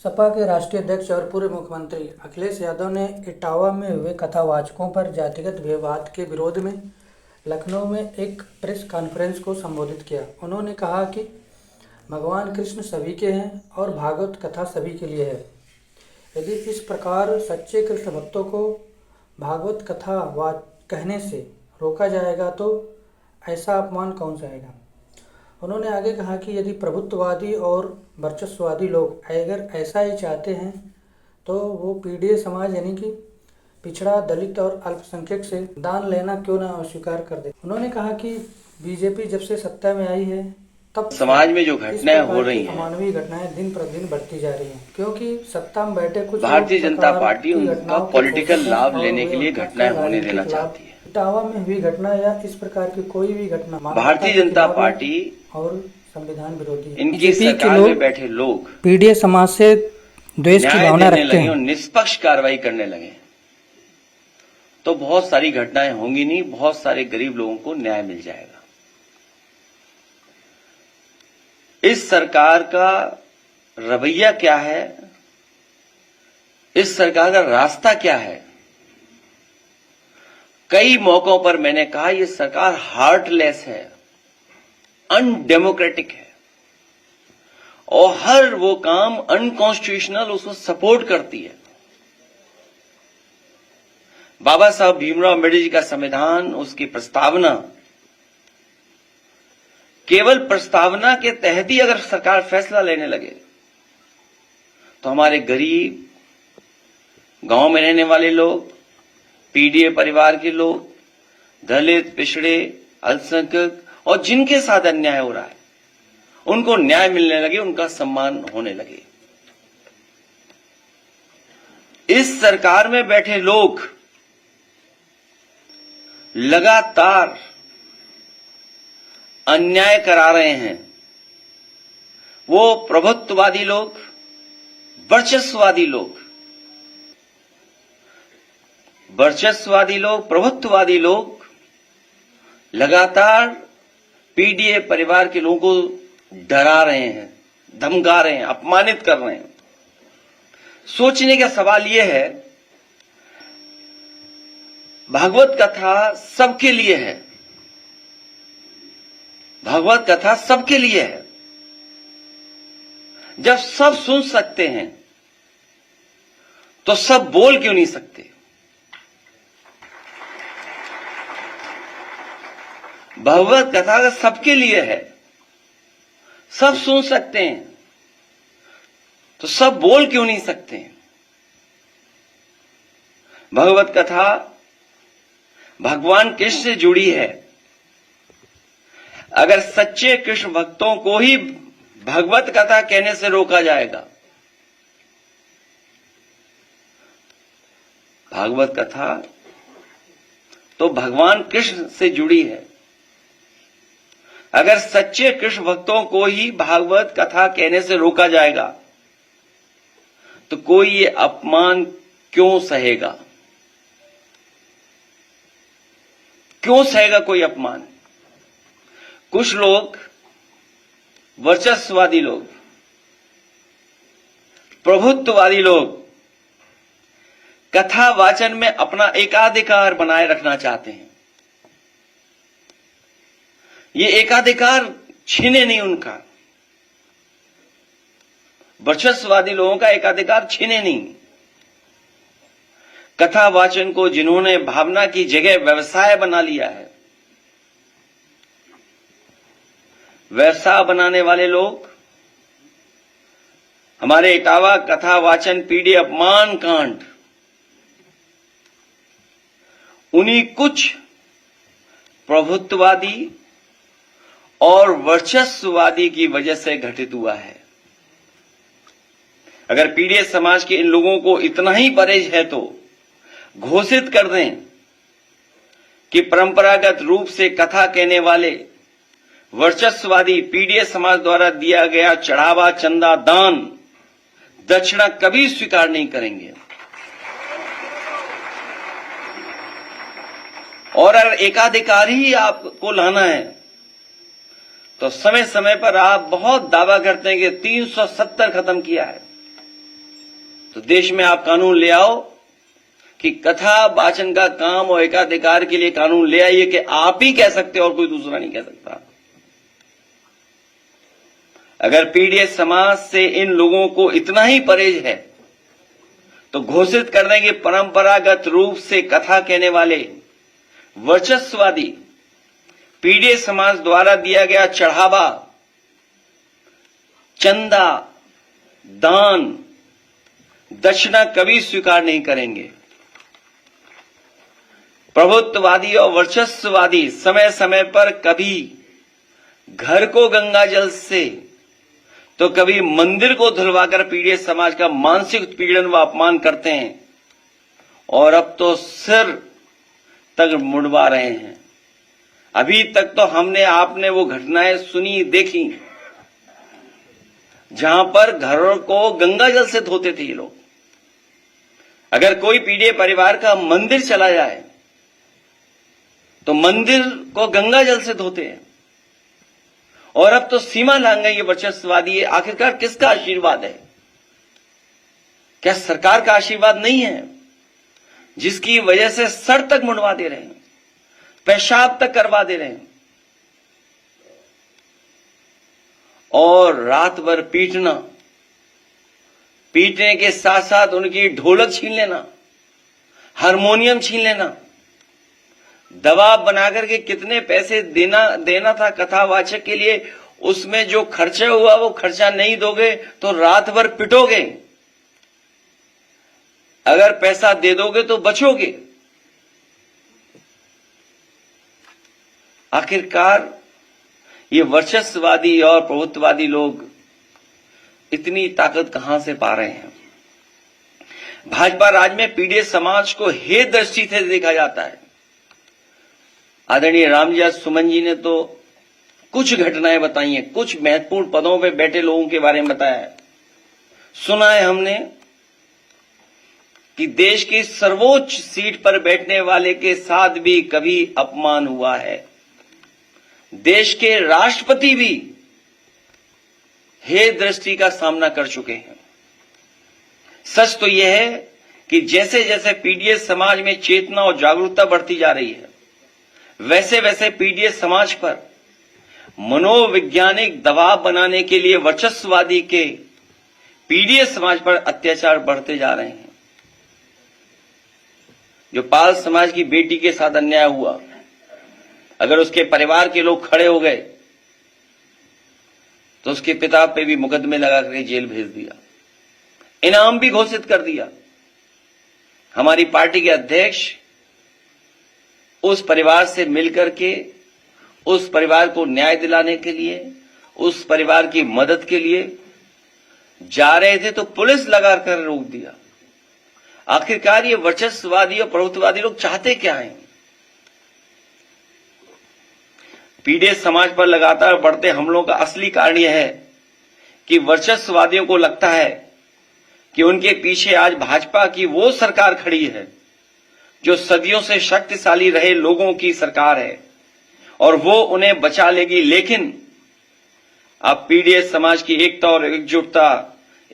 सपा के राष्ट्रीय अध्यक्ष और पूर्व मुख्यमंत्री अखिलेश यादव ने इटावा में हुए कथावाचकों पर जातिगत विवाद के विरोध में लखनऊ में एक प्रेस कॉन्फ्रेंस को संबोधित किया। उन्होंने कहा कि भगवान कृष्ण सभी के हैं और भागवत कथा सभी के लिए है। यदि इस प्रकार सच्चे कृष्ण भक्तों को भागवत कथा कहने से रोका जाएगा तो ऐसा अपमान कौन सहेगा। उन्होंने आगे कहा कि यदि प्रभुत्ववादी और वर्चस्ववादी लोग अगर ऐसा ही चाहते हैं तो वो पीडीए समाज यानी कि पिछड़ा, दलित और अल्पसंख्यक से दान लेना क्यों ना अस्वीकार कर दे। उन्होंने कहा कि बीजेपी जब से सत्ता में आई है तब समाज में जो घटनाएं हो रही हैं, अमानवीय घटनाएं दिन प्रतिदिन बढ़ती जा रही हैं, क्योंकि सत्ता में बैठे कुछ भारतीय जनता पार्टी उनका पॉलिटिकल लाभ लेने के लिए घटनाएं होने देना चाहती है। इटावा में हुई घटना या इस प्रकार की कोई भी घटना भारतीय जनता पार्टी और संविधान विरोधी है। इनकी सरकार में बैठे लोग पीडीए समाज से द्वेष की भावना रखते हैं और निष्पक्ष कार्रवाई करने लगे तो बहुत सारी घटनाएं होंगी नहीं, बहुत सारे गरीब लोगों को न्याय मिल जाएगा। इस सरकार का रवैया क्या है, इस सरकार का रास्ता क्या है। कई मौकों पर मैंने कहा यह सरकार हार्टलेस है, अनडेमोक्रेटिक है और हर वो काम अनकॉन्स्टिट्यूशनल उसको सपोर्ट करती है। बाबा साहब भीमराव अम्बेडकर जी का संविधान, उसकी प्रस्तावना, केवल प्रस्तावना के तहत ही अगर सरकार फैसला लेने लगे तो हमारे गरीब, गांव में रहने वाले लोग, पीडीए परिवार के लोग, दलित, पिछड़े, अल्पसंख्यक और जिनके साथ अन्याय हो रहा है उनको न्याय मिलने लगे, उनका सम्मान होने लगे। इस सरकार में बैठे लोग लगातार अन्याय करा रहे हैं। वो प्रभुत्ववादी लोग, वर्चस्ववादी लोग, प्रभुत्ववादी लोग लगातार पीडीए परिवार के लोगों को डरा रहे हैं, धमका रहे हैं, अपमानित कर रहे हैं। सोचने का सवाल यह है, भागवत कथा सबके लिए है, भागवत कथा सबके लिए है। जब सब सुन सकते हैं तो सब बोल क्यों नहीं सकते। भागवत कथा अगर सबके लिए है, सब सुन सकते हैं तो सब बोल क्यों नहीं सकते। भगवत कथा भगवान कृष्ण से जुड़ी है। अगर सच्चे कृष्ण भक्तों को ही भगवत कथा कहने से रोका जाएगा, भागवत कथा तो भगवान कृष्ण से जुड़ी है। अगर सच्चे कृष्ण भक्तों को ही भागवत कथा कहने से रोका जाएगा तो कोई ये अपमान क्यों सहेगा, क्यों सहेगा कोई अपमान। कुछ लोग, वर्चस्ववादी लोग, प्रभुत्ववादी लोग कथा वाचन में अपना एकाधिकार बनाए रखना चाहते हैं। ये एकाधिकार छीने नहीं उनका, वर्चस्ववादी लोगों का एकाधिकार छीने नहीं। कथा वाचन को जिन्होंने भावना की जगह व्यवसाय बना लिया है, व्यवसाय बनाने वाले लोग हमारे इटावा कथा वाचन पीडीए अपमान कांड उन्हीं कुछ प्रभुत्ववादी और वर्चस्ववादी की वजह से घटित हुआ है। अगर पीडीए समाज के इन लोगों को इतना ही परहेज है तो घोषित कर दें कि परंपरागत रूप से कथा कहने वाले वर्चस्ववादी पीडीए समाज द्वारा दिया गया चढ़ावा, चंदा, दान, दक्षिणा कभी स्वीकार नहीं करेंगे। और अगर एकाधिकार ही आपको लाना है तो समय समय पर आप बहुत दावा करते हैं कि 370 खत्म किया है। तो देश में आप कानून ले आओ कि कथा वाचन का काम और एकाधिकार के लिए कानून ले आइए कि आप ही कह सकते हो और कोई दूसरा नहीं कह सकता। अगर पीड़ित समाज से इन लोगों को इतना ही परहेज है तो घोषित कर दें कि परंपरागत रूप से कथा कहने वाले वर्चस्ववादी पीड़ित समाज द्वारा दिया गया चढ़ावा, चंदा, दान, दक्षिणा कभी स्वीकार नहीं करेंगे। प्रभुत्ववादी और वर्चस्ववादी समय समय पर कभी घर को गंगा जल से तो कभी मंदिर को धुलवाकर पीड़ित समाज का मानसिक उत्पीड़न व अपमान करते हैं और अब तो सिर तक मुड़वा रहे हैं। अभी तक तो हमने आपने वो घटनाएं सुनी देखी जहां पर घरों को गंगा जल से धोते थे ये लोग। अगर कोई पीड़ित परिवार का मंदिर चला जाए तो मंदिर को गंगा जल से धोते हैं और अब तो सीमा लांघ गई ये वर्चस्ववादी। आखिरकार किसका आशीर्वाद है? क्या सरकार का आशीर्वाद नहीं है जिसकी वजह से सर तक मुंडवा दे रहे हैं, पेशाब तक करवा दे रहे हैं और रात भर पीटने के साथ साथ उनकी ढोलक छीन लेना, हारमोनियम छीन लेना, दबाव बनाकर के कितने पैसे देना था कथावाचक के लिए, उसमें जो खर्चा हुआ वो खर्चा नहीं दोगे तो रात भर पिटोगे, अगर पैसा दे दोगे तो बचोगे। आखिरकार ये वर्चस्ववादी और प्रभुत्ववादी लोग इतनी ताकत कहां से पा रहे हैं? भाजपा राज में पीड़ित समाज को हेय दृष्टि से देखा जाता है। आदरणीय रामजी सुमन जी ने तो कुछ घटनाएं बताई हैं, कुछ महत्वपूर्ण पदों पे बैठे लोगों के बारे में बताया है। सुना है हमने कि देश की सर्वोच्च सीट पर बैठने वाले के साथ भी कभी अपमान हुआ है। देश के राष्ट्रपति भी हेय दृष्टि का सामना कर चुके हैं। सच तो यह है कि जैसे जैसे पीड़ित समाज में चेतना और जागरूकता बढ़ती जा रही है वैसे वैसे पीड़ित समाज पर मनोवैज्ञानिक दबाव बनाने के लिए वर्चस्ववादी के पीड़ित समाज पर अत्याचार बढ़ते जा रहे हैं। जो पाल समाज की बेटी के साथ अन्याय हुआ, अगर उसके परिवार के लोग खड़े हो गए तो उसके पिता पे भी मुकदमे लगा करके जेल भेज दिया, इनाम भी घोषित कर दिया। हमारी पार्टी के अध्यक्ष उस परिवार से मिलकर के उस परिवार को न्याय दिलाने के लिए, उस परिवार की मदद के लिए जा रहे थे तो पुलिस लगाकर रोक दिया। आखिरकार ये वर्चस्ववादी और प्रभुत्ववादी लोग चाहते क्या हैं? पीड़ित समाज पर लगातार बढ़ते हमलों का असली कारण यह है कि वर्चस्ववादियों को लगता है कि उनके पीछे आज भाजपा की वो सरकार खड़ी है जो सदियों से शक्तिशाली रहे लोगों की सरकार है और वो उन्हें बचा लेगी। लेकिन अब पीड़ित समाज की एकता और एकजुटता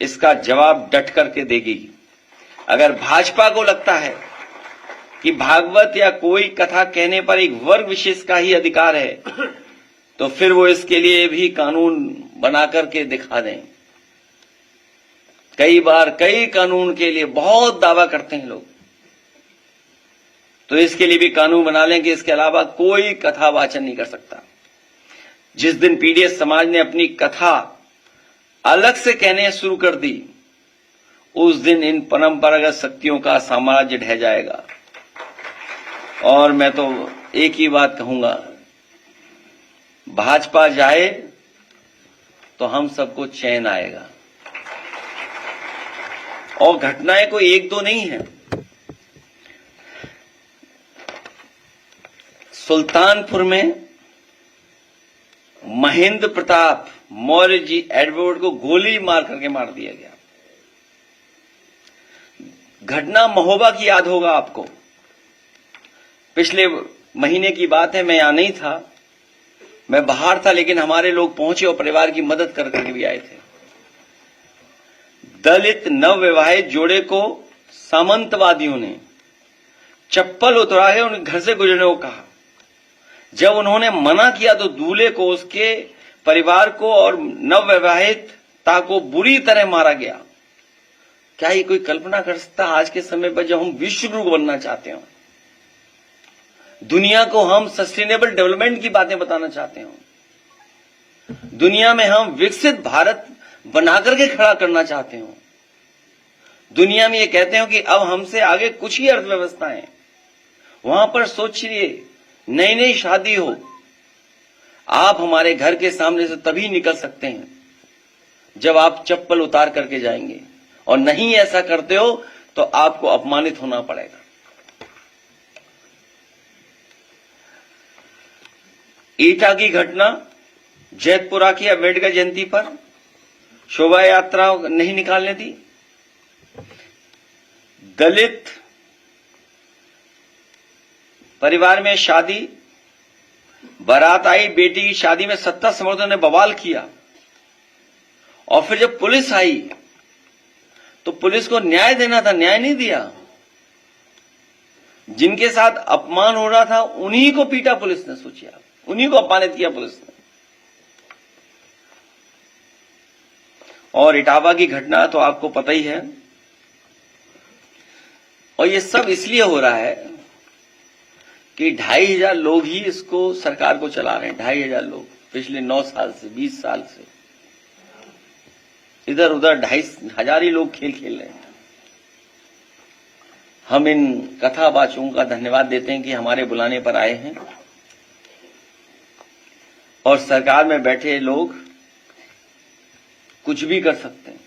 इसका जवाब डट करके देगी। अगर भाजपा को लगता है कि भागवत या कोई कथा कहने पर एक वर्ग विशेष का ही अधिकार है तो फिर वो इसके लिए भी कानून बना करके दिखा दें। कई बार कई कानून के लिए बहुत दावा करते हैं लोग, तो इसके लिए भी कानून बना लें कि इसके अलावा कोई कथा वाचन नहीं कर सकता। जिस दिन पीड़ित समाज ने अपनी कथा अलग से कहने शुरू कर दी उस दिन इन परंपरागत शक्तियों का साम्राज्य ढह जाएगा। और मैं तो एक ही बात कहूंगा, भाजपा जाए तो हम सबको चैन आएगा। और घटनाएं कोई एक दो नहीं है। सुल्तानपुर में महेंद्र प्रताप मौर्य जी एडवर्ड को गोली मार करके मार दिया गया। घटना महोबा की याद होगा आपको। पिछले महीने की बात है, मैं यहां नहीं था, मैं बाहर था, लेकिन हमारे लोग पहुंचे और परिवार की मदद करके भी आए थे। दलित नवविवाहित जोड़े को सामंतवादियों ने चप्पल उतरा के उनके घर से गुजरने को कहा। जब उन्होंने मना किया तो दूल्हे को, उसके परिवार को और नवविवाहिता को बुरी तरह मारा गया। क्या ये कोई कल्पना कर सकता है आज के समय पर, जब हम विश्व गुरु बनना चाहते हो, दुनिया को हम सस्टेनेबल डेवलपमेंट की बातें बताना चाहते हो, दुनिया में हम विकसित भारत बनाकर के खड़ा करना चाहते हो, दुनिया में ये कहते हो कि अब हमसे आगे कुछ ही अर्थव्यवस्थाएं, वहां पर सोचिए नई नई शादी हो, आप हमारे घर के सामने से तभी निकल सकते हैं जब आप चप्पल उतार करके जाएंगे, और नहीं ऐसा करते हो तो आपको अपमानित होना पड़ेगा। ईटा की घटना, जैतपुरा की अम्बेडकर जयंती पर शोभा यात्रा नहीं निकालने दी, दलित परिवार में शादी, बारात आई, बेटी की शादी में सत्ता समर्थकों ने बवाल किया, और फिर जब पुलिस आई तो पुलिस को न्याय देना था, न्याय नहीं दिया। जिनके साथ अपमान हो रहा था उन्हीं को पीटा पुलिस ने, सोचिए आप, उन्हीं को अपमानित किया पुलिस ने। और इटावा की घटना तो आपको पता ही है, और ये सब इसलिए हो रहा है कि 2500 लोग ही इसको सरकार को चला रहे हैं। 2500 लोग पिछले 9 साल से, 20 साल से इधर उधर 2500 ही लोग खेल खेल रहे हैं। हम इन कथावाचकों का धन्यवाद देते हैं कि हमारे बुलाने पर आए हैं, और सरकार में बैठे लोग कुछ भी कर सकते हैं।